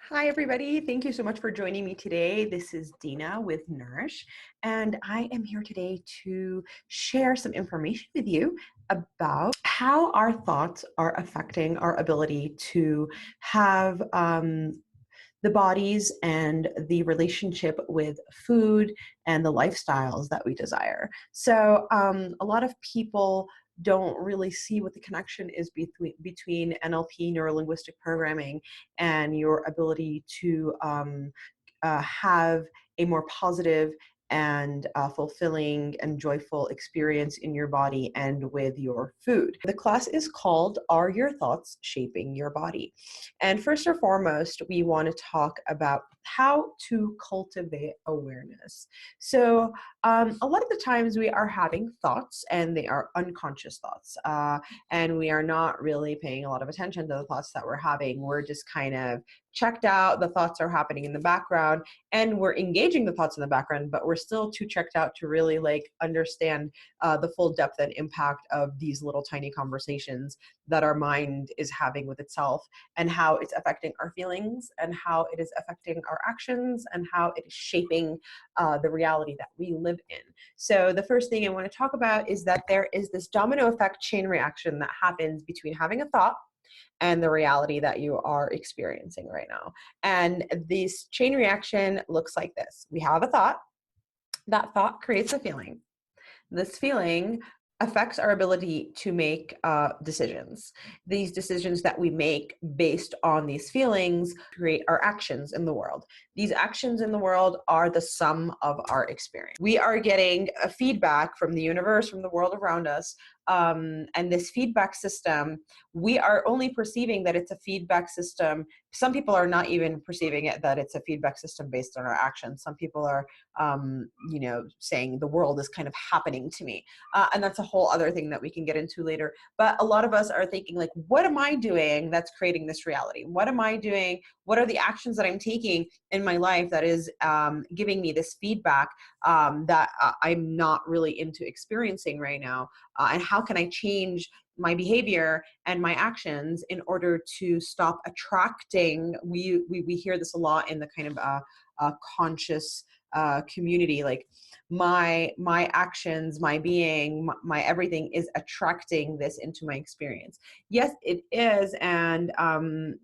Hi, everybody. Thank you so much for joining me today. This is Dina with Nourish, and I am here today to share some information with you about how our thoughts are affecting our ability to have the bodies and the relationship with food and the lifestyles that we desire. So a lot of people don't really see what the connection is between NLP, neurolinguistic programming, and your ability to have a more positive and fulfilling and joyful experience in your body and with your food. The class is called Are Your Thoughts Shaping Your Body? And first and foremost, we want to talk about how to cultivate awareness. A lot of the times we are having thoughts and they are unconscious thoughts, and we are not really paying a lot of attention to the thoughts that we're having. We're just kind of checked out. The thoughts are happening in the background and we're engaging the thoughts in the background, but we're still too checked out to really understand the full depth and impact of these little tiny conversations that our mind is having with itself, and how it's affecting our feelings, and how it is affecting our actions, and how it is shaping the reality that we live in. So the first thing I want to talk about is that there is this domino effect chain reaction that happens between having a thought and the reality that you are experiencing right now. And this chain reaction looks like this. We have a thought. That thought creates a feeling. This feeling affects our ability to make decisions. These decisions that we make based on these feelings create our actions in the world. These actions in the world are the sum of our experience. We are getting a feedback from the universe, from the world around us, and this feedback system, we are only perceiving that it's a feedback system. Some people are not even perceiving it that it's a feedback system based on our actions. Some people are saying the world is kind of happening to me. And that's a whole other thing that we can get into later. But a lot of us are thinking like, what am I doing that's creating this reality? What am I doing? What are the actions that I'm taking in my life that is giving me this feedback that I'm not really into experiencing right now? And how can I change my behavior and my actions in order to stop attracting? We hear this a lot in the kind of conscious community, like my actions, my being, my everything is attracting this into my experience. Yes, it is. And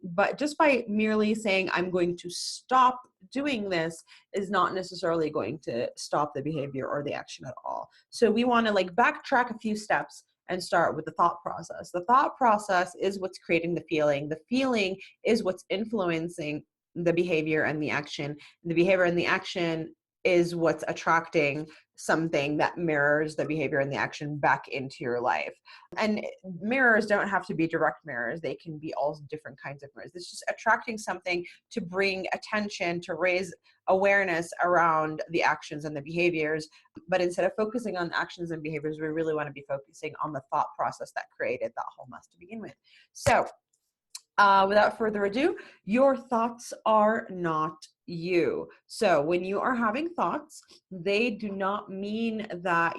but just by merely saying I'm going to stop doing this is not necessarily going to stop the behavior or the action at all. So we want to backtrack a few steps and start with the thought process. The thought process is what's creating the feeling. The feeling is what's influencing the behavior and the action. The behavior and the action is what's attracting something that mirrors the behavior and the action back into your life. And mirrors don't have to be direct mirrors. They can be all different kinds of mirrors. It's just attracting something to bring attention, to raise awareness around the actions and the behaviors. But instead of focusing on actions and behaviors, we really want to be focusing on the thought process that created that whole mess to begin with. So without further ado, your thoughts are not you. So when you are having thoughts, they do not mean that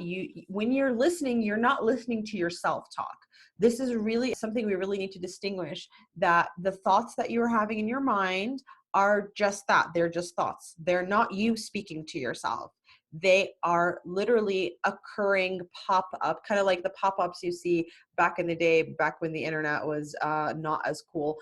when you're listening, you're not listening to your self-talk. This is really something we really need to distinguish, that the thoughts that you're having in your mind are just that. They're just thoughts. They're not you speaking to yourself. They are literally occurring pop-up, kind of like the pop-ups you see back in the day, back when the internet was not as cool.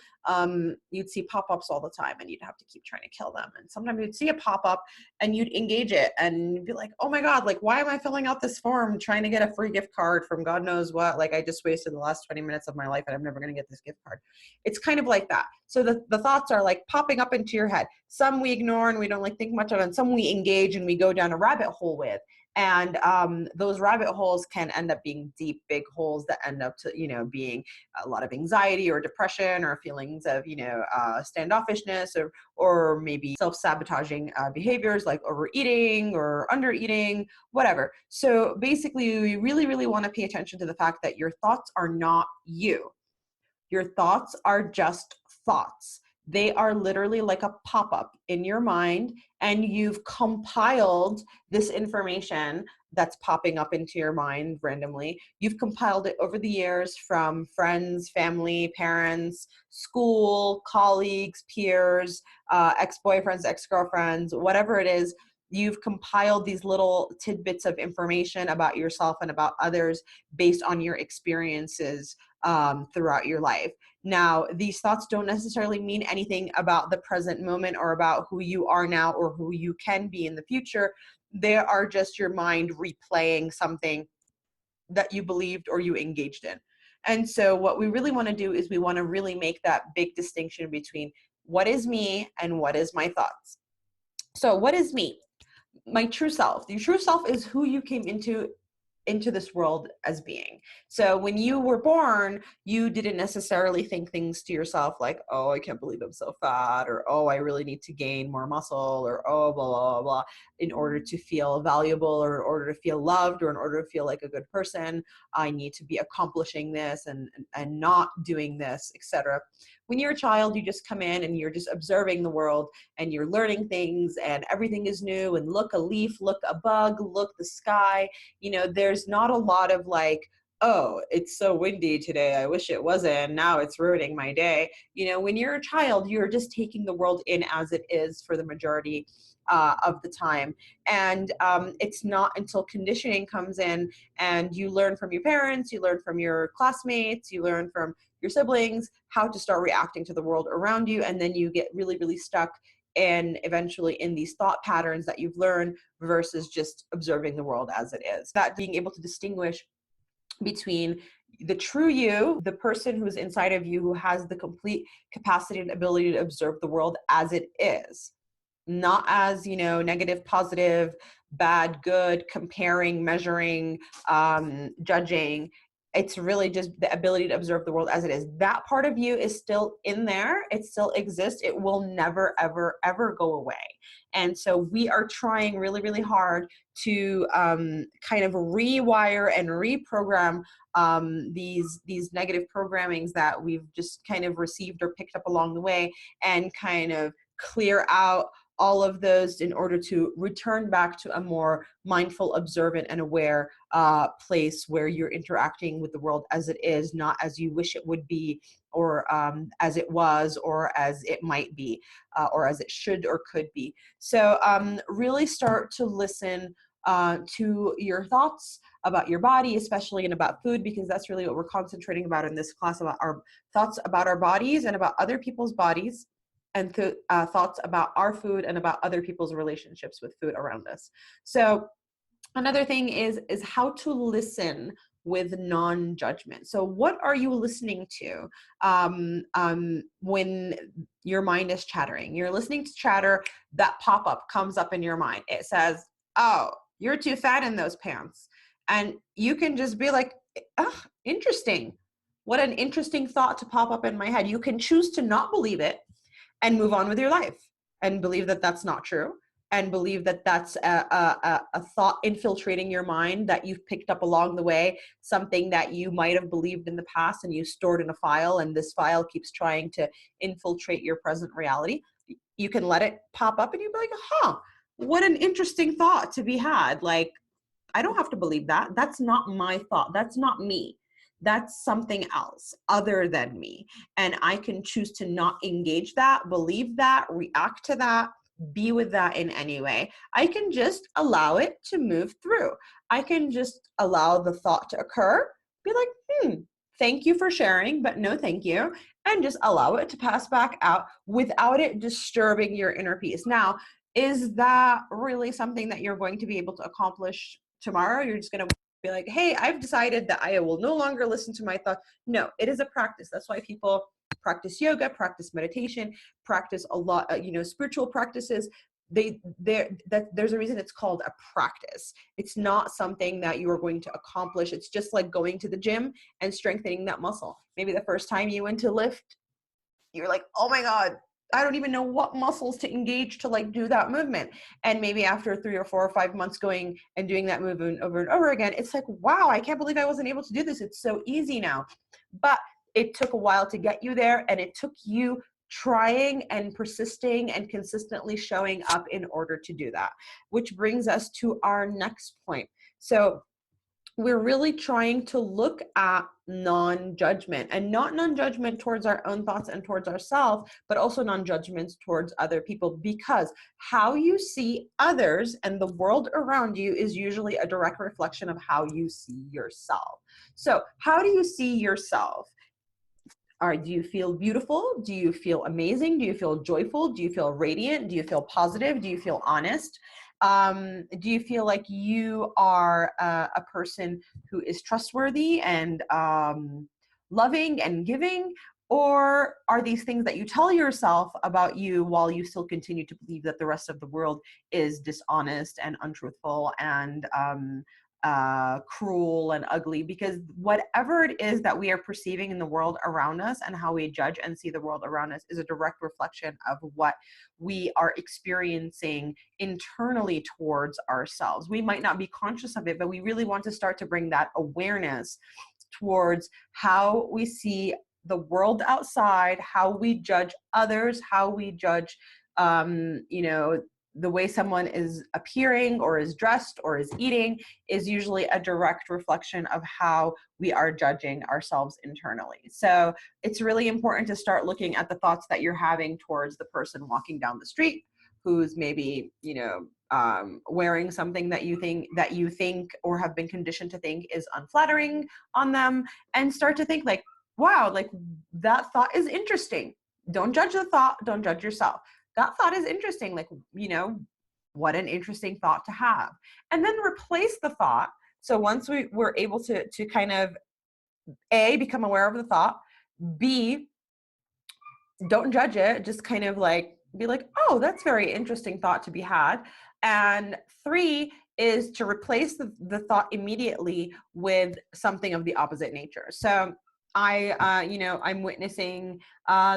You'd see pop-ups all the time and you'd have to keep trying to kill them. And sometimes you'd see a pop-up and you'd engage it and you'd be like, oh my God, why am I filling out this form trying to get a free gift card from God knows what? I just wasted the last 20 minutes of my life and I'm never going to get this gift card. It's kind of like that. So the thoughts are popping up into your head. Some we ignore and we don't think much of it, and some we engage and we go down a rabbit hole with. And those rabbit holes can end up being deep, big holes that end up to, being a lot of anxiety or depression or feelings of, standoffishness or maybe self-sabotaging behaviors like overeating or undereating, whatever. So basically, we really, really want to pay attention to the fact that your thoughts are not you. Your thoughts are just thoughts. They are literally like a pop-up in your mind, and you've compiled this information that's popping up into your mind randomly. You've compiled it over the years from friends, family, parents, school, colleagues, peers, ex-boyfriends, ex-girlfriends, whatever it is. You've compiled these little tidbits of information about yourself and about others based on your experiences throughout your life. Now, these thoughts don't necessarily mean anything about the present moment or about who you are now or who you can be in the future. They are just your mind replaying something that you believed or you engaged in. And so what we really want to do is we want to really make that big distinction between what is me and what is my thoughts. So what is me? My true self. Your true self is who you came into this world as being. So when you were born, you didn't necessarily think things to yourself like, oh, I can't believe I'm so fat, or oh, I really need to gain more muscle, or oh, blah, blah, blah, blah, in order to feel valuable, or in order to feel loved, or in order to feel like a good person. I need to be accomplishing this and not doing this, etc. When you're a child, you just come in and you're just observing the world, and you're learning things, and everything is new, and look a leaf, look a bug, look the sky. There's not a lot of like, oh, it's so windy today, I wish it wasn't, now it's ruining my day. When you're a child, you're just taking the world in as it is for the majority of the time. And it's not until conditioning comes in and you learn from your parents, you learn from your classmates, you learn from your siblings how to start reacting to the world around you, and then you get really, really stuck and eventually in these thought patterns that you've learned versus just observing the world as it is. That being able to distinguish between the true you, the person who's inside of you, who has the complete capacity and ability to observe the world as it is, not as, negative, positive, bad, good, comparing, measuring, judging. It's really just the ability to observe the world as it is. That part of you is still in there. It still exists. It will never, ever, ever go away. And so we are trying really, really hard to kind of rewire and reprogram these negative programmings that we've just kind of received or picked up along the way, and kind of clear out all of those in order to return back to a more mindful, observant, and aware place where you're interacting with the world as it is, not as you wish it would be, or as it was, or as it might be, or as it should or could be. So really start to listen to your thoughts about your body, especially, and about food, because that's really what we're concentrating about in this class, about our thoughts about our bodies and about other people's bodies, and thoughts about our food and about other people's relationships with food around us. So another thing is how to listen with non-judgment. So what are you listening to when your mind is chattering? You're listening to chatter. That pop-up comes up in your mind. It says, oh, you're too fat in those pants. And you can just be like, oh, interesting. What an interesting thought to pop up in my head. You can choose to not believe it and move on with your life and believe that that's not true, and believe that that's a thought infiltrating your mind that you've picked up along the way, something that you might have believed in the past and you stored in a file, and this file keeps trying to infiltrate your present reality. You can let it pop up and you'd be like, huh, what an interesting thought to be had. Like, I don't have to believe that. That's not my thought. That's not me. That's something else other than me. And I can choose to not engage that, believe that, react to that, be with that in any way. I can just allow it to move through. I can just allow the thought to occur, be like, thank you for sharing, but no thank you. And just allow it to pass back out without it disturbing your inner peace. Now, is that really something that you're going to be able to accomplish tomorrow? You're just going to be like, hey, I've decided that I will no longer listen to my thoughts. No, it is a practice. That's why people practice yoga, practice meditation, practice a lot, spiritual practices. There's a reason it's called a practice. It's not something that you are going to accomplish. It's just like going to the gym and strengthening that muscle. Maybe the first time you went to lift, you're like, oh my God, I don't even know what muscles to engage to like do that movement. And maybe after 3 or 4 or 5 months going and doing that movement over and over again, it's like, wow, I can't believe I wasn't able to do this. It's so easy now. But it took a while to get you there, and it took you trying and persisting and consistently showing up in order to do that, which brings us to our next point. So we're really trying to look at non-judgment, and not non-judgment towards our own thoughts and towards ourselves, but also non-judgments towards other people, because how you see others and the world around you is usually a direct reflection of how you see yourself. So how do you see yourself? Do you feel beautiful? Do you feel amazing? Do you feel joyful? Do you feel radiant? Do you feel positive? Do you feel honest? Do you feel like you are a person who is trustworthy and loving and giving? Or are these things that you tell yourself about you while you still continue to believe that the rest of the world is dishonest and untruthful and cruel and ugly? Because whatever it is that we are perceiving in the world around us and how we judge and see the world around us is a direct reflection of what we are experiencing internally towards ourselves. We might not be conscious of it, but we really want to start to bring that awareness towards how we see the world outside, how we judge others, how we judge the way someone is appearing or is dressed or is eating is usually a direct reflection of how we are judging ourselves internally. So it's really important to start looking at the thoughts that you're having towards the person walking down the street who's maybe, wearing something that you think or have been conditioned to think is unflattering on them, and start to think like, wow, like that thought is interesting. Don't judge the thought, don't judge yourself. That thought is interesting. Like, what an interesting thought to have. And then replace the thought. So once we're able to kind of A, become aware of the thought, B, don't judge it, just kind of like be like, oh, that's very interesting thought to be had. And 3 is to replace the thought immediately with something of the opposite nature. So I'm witnessing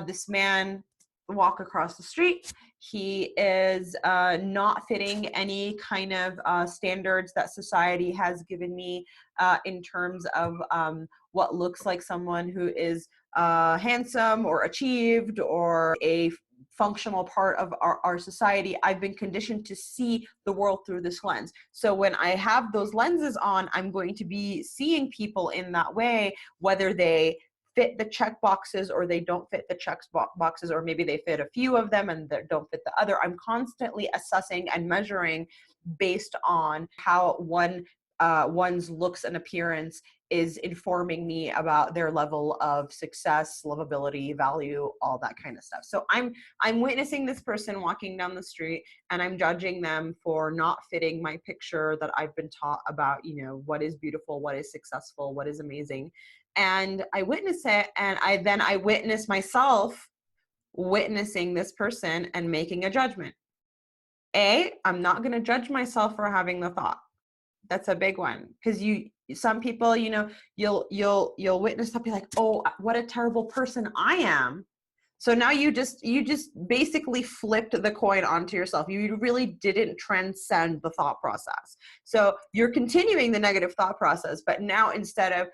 this man walk across the street. He is not fitting any kind of standards that society has given me in terms of what looks like someone who is handsome or achieved or a functional part of our society. I've been conditioned to see the world through this lens. So when I have those lenses on, I'm going to be seeing people in that way, whether they fit the check boxes or they don't fit the check boxes, or maybe they fit a few of them and they don't fit the other. I'm constantly assessing and measuring based on how one's looks and appearance is informing me about their level of success, lovability, value, all that kind of stuff. So I'm witnessing this person walking down the street, and I'm judging them for not fitting my picture that I've been taught about, what is beautiful, what is successful, what is amazing. And I witness it, and I witness myself witnessing this person and making a judgment. I'm not going to judge myself for having the thought. That's a big one, because some people, you'll witness something like, oh, what a terrible person I am. So now you just basically flipped the coin onto yourself. You really didn't transcend the thought process. So you're continuing the negative thought process, but now instead of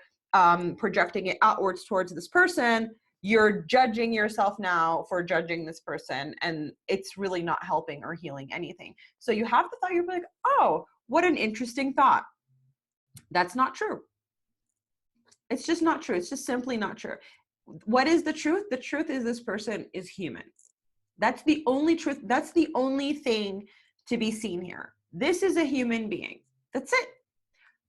projecting it outwards towards this person, you're judging yourself now for judging this person, and it's really not helping or healing anything. So you have the thought, you're like, oh, what an interesting thought. That's not true. It's just not true. It's just simply not true. What is the truth? The truth is this person is human. That's the only truth. That's the only thing to be seen here. This is a human being. That's it.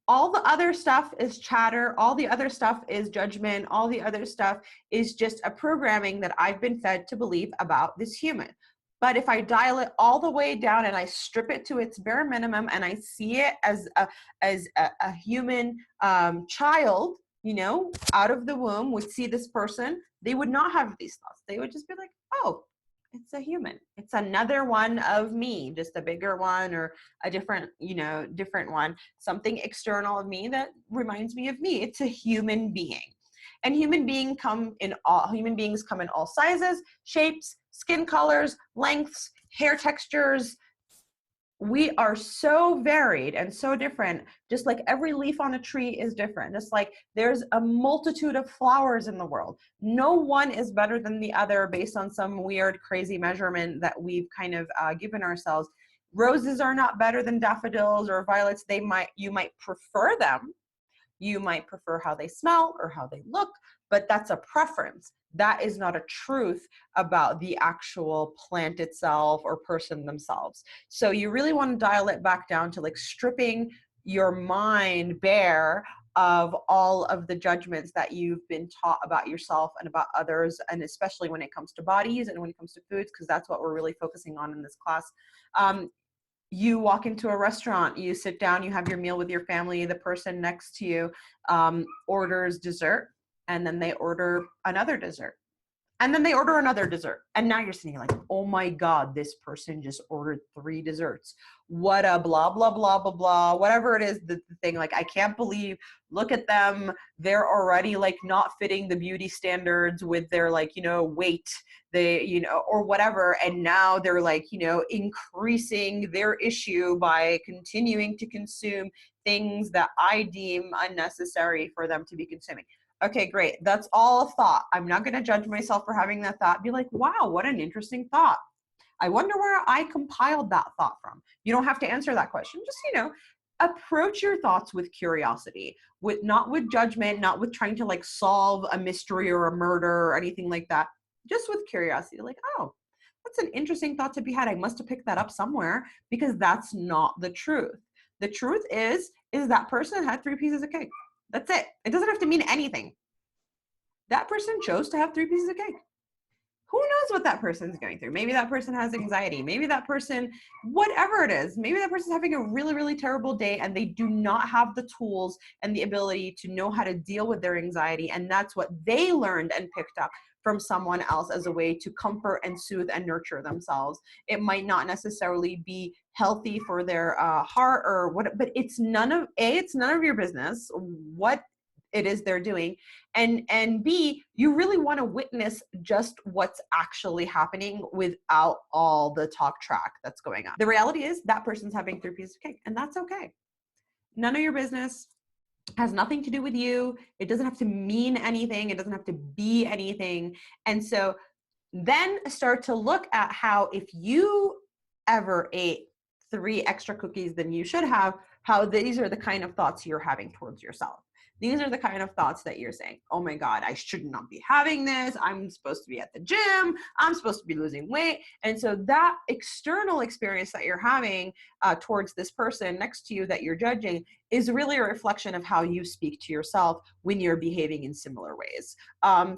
All the other stuff is chatter. All the other stuff is judgment. All the other stuff is just a programming that I've been fed to believe about this human. But if I dial it all the way down and I strip it to its bare minimum and I see it as a human child, out of the womb would see this person, they would not have these thoughts. They would just be like, oh, it's a human. It's another one of me, just a bigger one or a different one, something external of me that reminds me of me. It's a human being. And human beings come in all sizes, shapes, skin colors, lengths, hair textures, we are so varied and so different, just like every leaf on a tree is different, just like there's a multitude of flowers in the world. No one is better than the other based on some weird, crazy measurement that we've kind of given ourselves. Roses are not better than daffodils or violets. You might prefer them. You might prefer how they smell or how they look, but that's a preference. That is not a truth about the actual plant itself or person themselves. So you really want to dial it back down to like stripping your mind bare of all of the judgments that you've been taught about yourself and about others, and especially when it comes to bodies and when it comes to foods, because that's what we're really focusing on in this class. You walk into a restaurant, you sit down, you have your meal with your family, the person next to you orders dessert, and then they order another dessert. And then they order another dessert. And now you're sitting like, oh my God, this person just ordered 3 desserts. What a blah, blah, blah, blah, blah, whatever it is, the thing, like, I can't believe, look at them. They're already like not fitting the beauty standards with their like, weight, or whatever. And now they're like, increasing their issue by continuing to consume things that I deem unnecessary for them to be consuming. Okay, great. That's all a thought. I'm not going to judge myself for having that thought. Be like, wow, what an interesting thought. I wonder where I compiled that thought from. You don't have to answer that question. Just, approach your thoughts with curiosity, not with judgment, not with trying to like solve a mystery or a murder or anything like that. Just with curiosity, like, oh, that's an interesting thought to be had. I must have picked that up somewhere, because that's not the truth. The truth is that person had 3 pieces of cake. That's it. It doesn't have to mean anything. That person chose to have 3 pieces of cake. Who knows what that person's going through? Maybe that person has anxiety. Maybe that person, whatever it is, maybe that person's having a really, really terrible day and they do not have the tools and the ability to know how to deal with their anxiety. And that's what they learned and picked up from someone else as a way to comfort and soothe and nurture themselves. It might not necessarily be healthy for their heart or what, but it's none of your business what it is they're doing, and B, you really want to witness just what's actually happening without all the talk track that's going on. The reality is that person's having 3 pieces of cake, and that's okay. None of your business. Has nothing to do with you. It doesn't have to mean anything. It doesn't have to be anything. And so then start to look at how, if you ever ate 3 extra cookies than you should have, how these are the kind of thoughts you're having towards yourself. These are the kind of thoughts that you're saying, oh my God, I should not be having this. I'm supposed to be at the gym. I'm supposed to be losing weight. And so that external experience that you're having towards this person next to you that you're judging is really a reflection of how you speak to yourself when you're behaving in similar ways.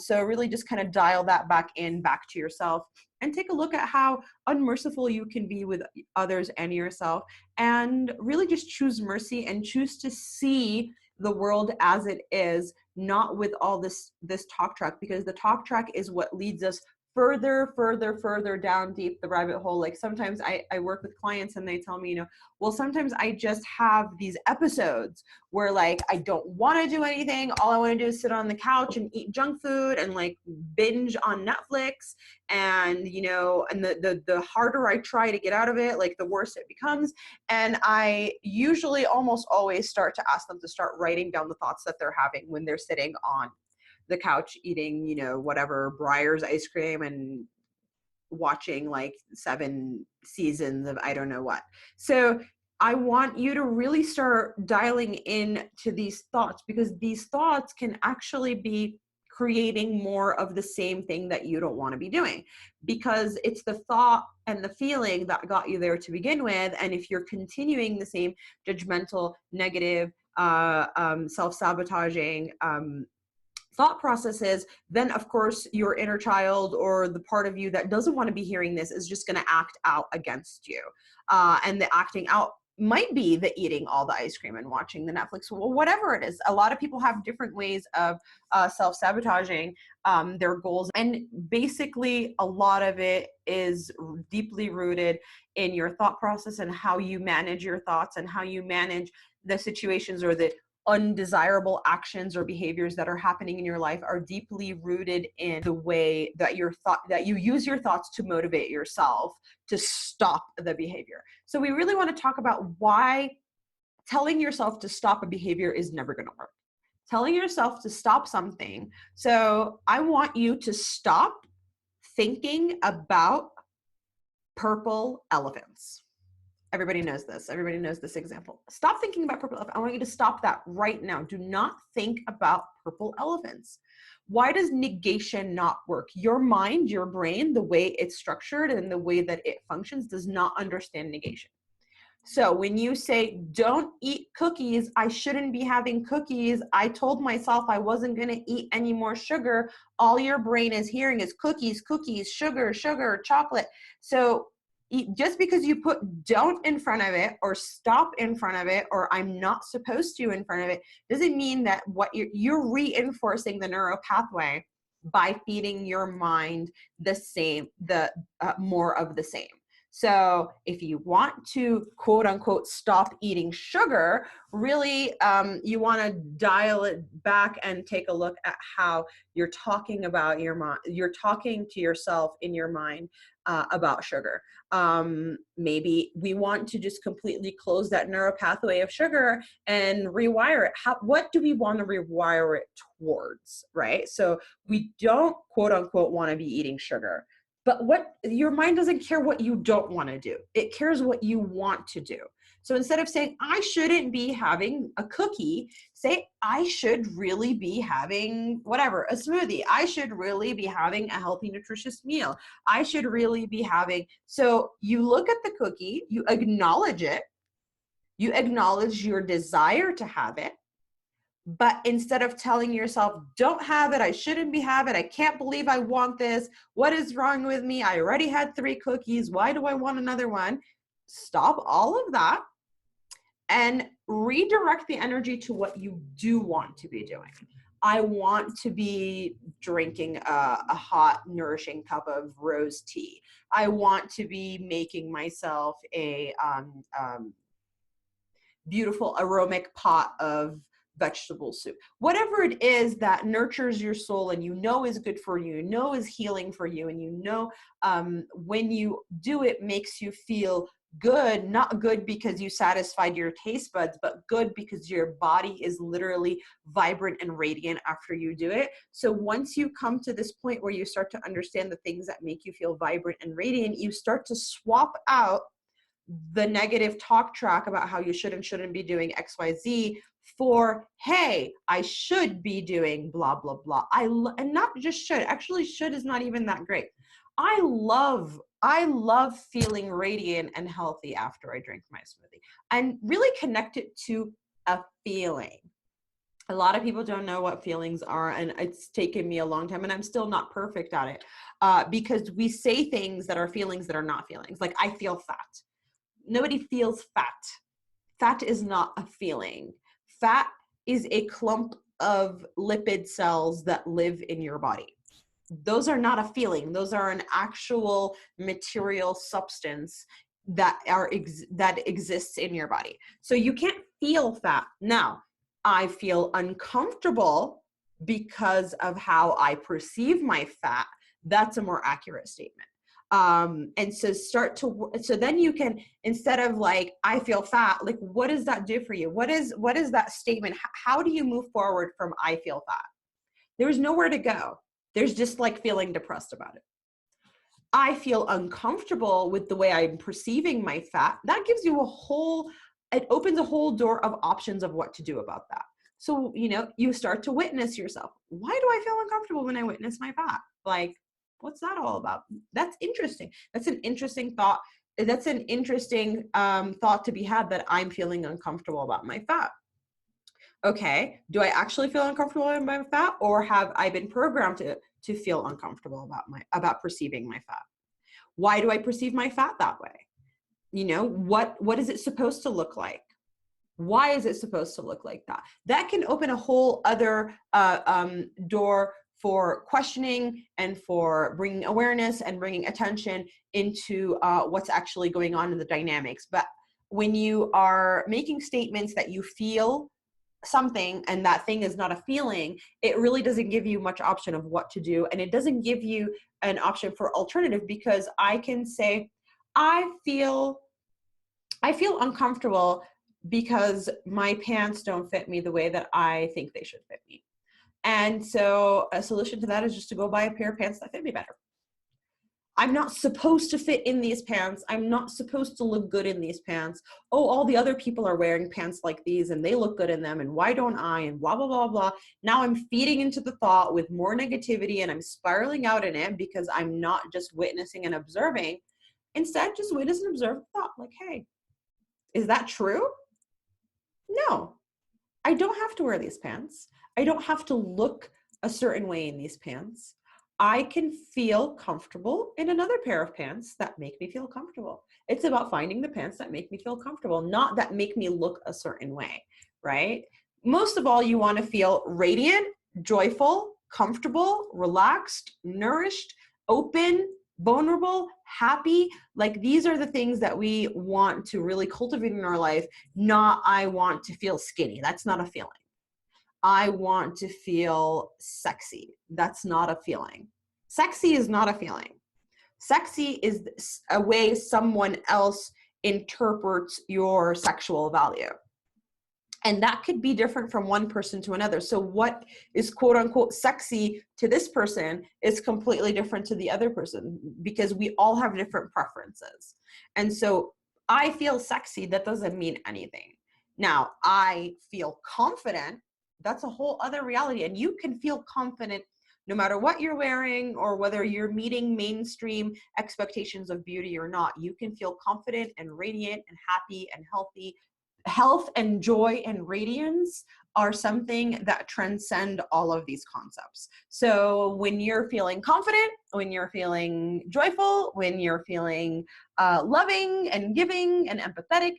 So really just kind of dial that back to yourself and take a look at how unmerciful you can be with others and yourself, and really just choose mercy and choose to see the world as it is, not with all this talk track, because the talk track is what leads us further down deep the rabbit hole. Like sometimes I work with clients and they tell me, well, sometimes I just have these episodes where like I don't want to do anything. All I want to do is sit on the couch and eat junk food and like binge on Netflix. And, and the harder I try to get out of it, like the worse it becomes. And I usually almost always start to ask them to start writing down the thoughts that they're having when they're sitting on the couch eating, whatever Breyer's ice cream and watching like 7 seasons of I don't know what. So I want you to really start dialing in to these thoughts, because these thoughts can actually be creating more of the same thing that you don't want to be doing, because it's the thought and the feeling that got you there to begin with. And if you're continuing the same judgmental, negative, self-sabotaging thought processes, then of course your inner child or the part of you that doesn't want to be hearing this is just going to act out against you. And the acting out might be the eating all the ice cream and watching the Netflix, well, whatever it is. A lot of people have different ways of self-sabotaging their goals. And basically a lot of it is deeply rooted in your thought process and how you manage your thoughts and how you manage the situations or the undesirable actions or behaviors that are happening in your life are deeply rooted in the way that you use your thoughts to motivate yourself to stop the behavior. So we really want to talk about why telling yourself to stop a behavior is never going to work. Telling yourself to stop something. So I want you to stop thinking about purple elephants. Everybody knows this. Everybody knows this example. Stop thinking about purple elephants. I want you to stop that right now. Do not think about purple elephants. Why does negation not work? Your mind, your brain, the way it's structured and the way that it functions does not understand negation. So when you say, don't eat cookies, I shouldn't be having cookies, I told myself I wasn't going to eat any more sugar, all your brain is hearing is cookies, cookies, sugar, sugar, chocolate. So just because you put don't in front of it or stop in front of it or I'm not supposed to in front of it doesn't mean that what you're reinforcing the neural pathway by feeding your mind the same, more of the same. So if you want to quote unquote stop eating sugar, really you want to dial it back and take a look at how you're talking about your mind. You're talking to yourself in your mind about sugar. Maybe we want to just completely close that neural pathway of sugar and rewire it. What do we want to rewire it towards, right? So we don't quote unquote want to be eating sugar. But what your mind doesn't care what you don't want to do. It cares what you want to do. So instead of saying, I shouldn't be having a cookie, say, I should really be having whatever, a smoothie. I should really be having a healthy, nutritious meal. I should really be having. So you look at the cookie, you acknowledge it, you acknowledge your desire to have it. But instead of telling yourself, don't have it, I shouldn't be having it, I can't believe I want this, what is wrong with me, I already had 3 cookies, why do I want another one? Stop all of that and redirect the energy to what you do want to be doing. I want to be drinking a hot, nourishing cup of rose tea. I want to be making myself a beautiful aromatic pot of vegetable soup. Whatever it is that nurtures your soul and you know is good for you, know is healing for you, and you know when you do it makes you feel good, not good because you satisfied your taste buds, but good because your body is literally vibrant and radiant after you do it. So once you come to this point where you start to understand the things that make you feel vibrant and radiant, you start to swap out the negative talk track about how you should and shouldn't be doing XYZ for, hey, I should be doing blah, blah, blah. And not just should, actually should is not even that great. I love feeling radiant and healthy after I drink my smoothie and really connect it to a feeling. A lot of people don't know what feelings are, and it's taken me a long time, and I'm still not perfect at it because we say things that are feelings that are not feelings. Like, I feel fat. Nobody feels fat. Fat is not a feeling. Fat is a clump of lipid cells that live in your body. Those are not a feeling. Those are an actual material substance that exists in your body. So you can't feel fat. Now, I feel uncomfortable because of how I perceive my fat. That's a more accurate statement. And so so then you can, instead of like, I feel fat, like, what does that do for you? What is that statement? How do you move forward from I feel fat? There's nowhere to go. There's just like feeling depressed about it. I feel uncomfortable with the way I'm perceiving my fat. That gives you it opens a whole door of options of what to do about that. So, you start to witness yourself. Why do I feel uncomfortable when I witness my fat? Like, what's that all about? That's interesting. That's an interesting thought. That's an interesting thought to be had, that I'm feeling uncomfortable about my fat. Okay, do I actually feel uncomfortable about my fat, or have I been programmed to feel uncomfortable about perceiving my fat? Why do I perceive my fat that way? What is it supposed to look like? Why is it supposed to look like that? That can open a whole other door for questioning and for bringing awareness and bringing attention into what's actually going on in the dynamics. But when you are making statements that you feel something and that thing is not a feeling, it really doesn't give you much option of what to do. And it doesn't give you an option for alternative, because I can say, I feel uncomfortable because my pants don't fit me the way that I think they should fit me. And so a solution to that is just to go buy a pair of pants that fit me better. I'm not supposed to fit in these pants. I'm not supposed to look good in these pants. Oh, all the other people are wearing pants like these and they look good in them, and why don't I? And blah, blah, blah, blah. Now I'm feeding into the thought with more negativity, and I'm spiraling out in it because I'm not just witnessing and observing. Instead, just witness and observe the thought. Like, hey, is that true? No, I don't have to wear these pants. I don't have to look a certain way in these pants. I can feel comfortable in another pair of pants that make me feel comfortable. It's about finding the pants that make me feel comfortable, not that make me look a certain way, right? Most of all, you want to feel radiant, joyful, comfortable, relaxed, nourished, open, vulnerable, happy. Like, these are the things that we want to really cultivate in our life, not I want to feel skinny. That's not a feeling. I want to feel sexy. That's not a feeling. Sexy is not a feeling. Sexy is a way someone else interprets your sexual value. And that could be different from one person to another. So what is quote unquote sexy to this person is completely different to the other person, because we all have different preferences. And so I feel sexy, that doesn't mean anything. Now, I feel confident, that's a whole other reality. And you can feel confident no matter what you're wearing, or whether you're meeting mainstream expectations of beauty or not. You can feel confident and radiant and happy and healthy. Health and joy and radiance are something that transcend all of these concepts. So when you're feeling confident, when you're feeling joyful, when you're feeling loving and giving and empathetic,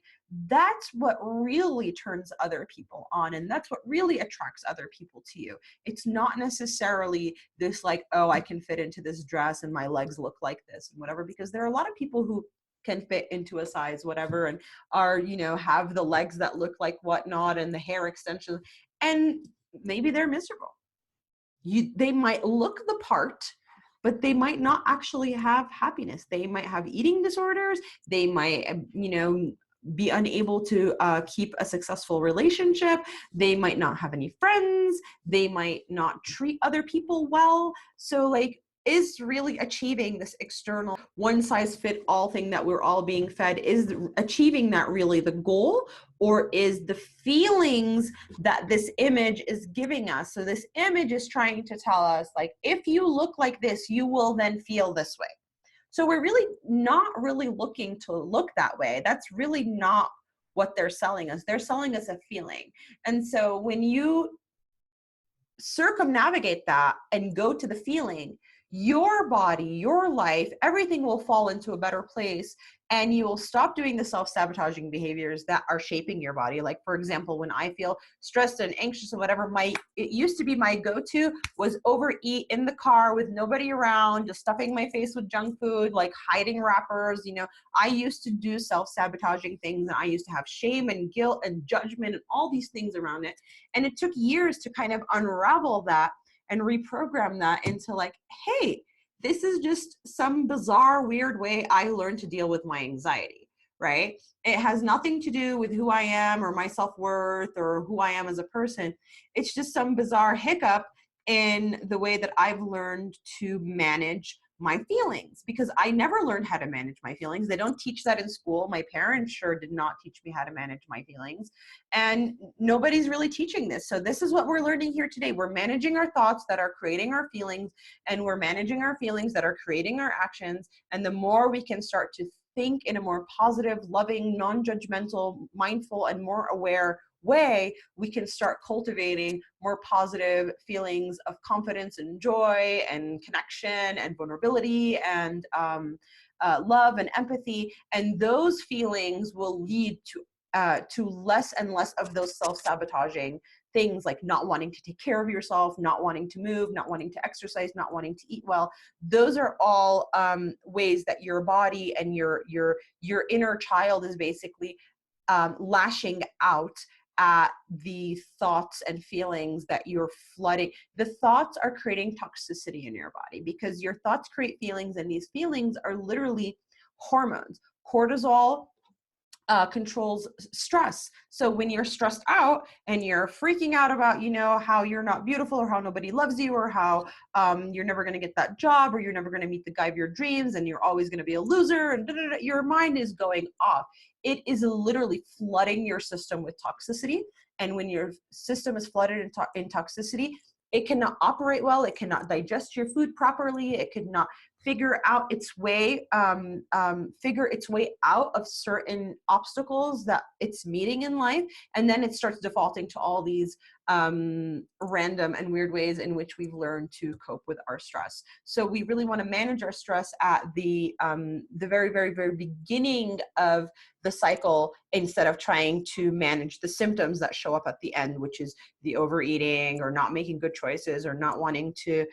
that's what really turns other people on, and that's what really attracts other people to you. It's not necessarily this like, oh, I can fit into this dress and my legs look like this and whatever, because there are a lot of people who can fit into a size whatever and are, have the legs that look like whatnot and the hair extension, and maybe they're miserable. They might look the part, but they might not actually have happiness. They might have eating disorders. They might, be unable to keep a successful relationship. They might not have any friends. They might not treat other people well. So like, is really achieving this external one size fit all thing that we're all being fed, is achieving that really the goal, or is the feelings that this image is giving us? So this image is trying to tell us, like, if you look like this, you will then feel this way. So we're really not really looking to look that way. That's really not what they're selling us. They're selling us a feeling. And so when you circumnavigate that and go to the feeling, your body, your life, everything will fall into a better place, and you will stop doing the self-sabotaging behaviors that are shaping your body. Like, for example, when I feel stressed and anxious and whatever, it used to be my go-to was overeat in the car with nobody around, just stuffing my face with junk food, like hiding wrappers. I used to do self-sabotaging things, and I used to have shame and guilt and judgment and all these things around it. And it took years to kind of unravel that and reprogram that into like, hey, this is just some bizarre, weird way I learned to deal with my anxiety, right? It has nothing to do with who I am or my self-worth or who I am as a person. It's just some bizarre hiccup in the way that I've learned to manage my feelings, because I never learned how to manage my feelings. They don't teach that in school. My parents sure did not teach me how to manage my feelings, and nobody's really teaching this. So this is what we're learning here today. We're managing our thoughts that are creating our feelings, and we're managing our feelings that are creating our actions. And the more we can start to think in a more positive, loving, non-judgmental, mindful, and more aware way, we can start cultivating more positive feelings of confidence and joy and connection and vulnerability and love and empathy. And those feelings will lead to less and less of those self-sabotaging things, like not wanting to take care of yourself, not wanting to move, not wanting to exercise, not wanting to eat well. Those are all ways that your body and your inner child is basically lashing out at the thoughts and feelings that you're flooding. The thoughts are creating toxicity in your body because your thoughts create feelings, and these feelings are literally hormones. Cortisol controls stress. So when you're stressed out and you're freaking out about, how you're not beautiful, or how nobody loves you, or how you're never going to get that job, or you're never going to meet the guy of your dreams, and you're always going to be a loser, and your mind is going off. It is literally flooding your system with toxicity. And when your system is flooded in toxicity, it cannot operate well. It cannot digest your food properly. It could not figure its way out of certain obstacles that it's meeting in life, and then it starts defaulting to all these random and weird ways in which we've learned to cope with our stress. So we really want to manage our stress at the very, very, very beginning of the cycle, instead of trying to manage the symptoms that show up at the end, which is the overeating, or not making good choices, or not wanting to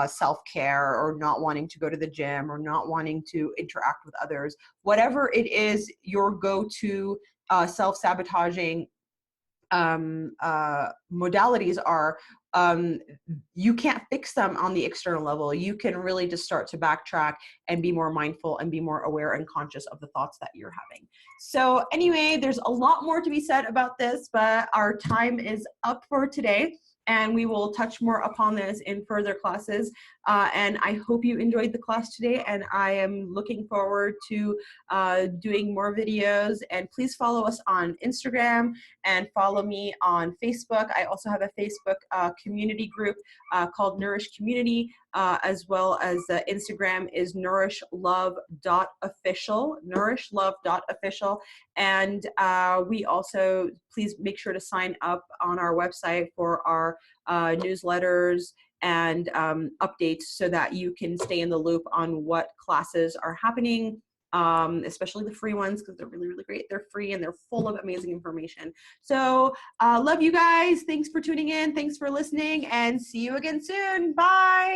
self-care, or not wanting to go to the gym, or not wanting to interact with others. Whatever it is, your go-to self-sabotaging modalities are, you can't fix them on the external level. You can really just start to backtrack and be more mindful and be more aware and conscious of the thoughts that you're having. So anyway, there's a lot more to be said about this, but our time is up for today, and we will touch more upon this in further classes. And I hope you enjoyed the class today, and I am looking forward to doing more videos. And please follow us on Instagram and follow me on Facebook. I also have a Facebook community group called Nourish Community, as well as Instagram is nourishlove.official, nourishlove.official. And we also, please make sure to sign up on our website for our newsletters and updates, so that you can stay in the loop on what classes are happening, especially the free ones, because they're really, really great. They're free and they're full of amazing information. So love you guys. Thanks for tuning in. Thanks for listening, and see you again soon. Bye.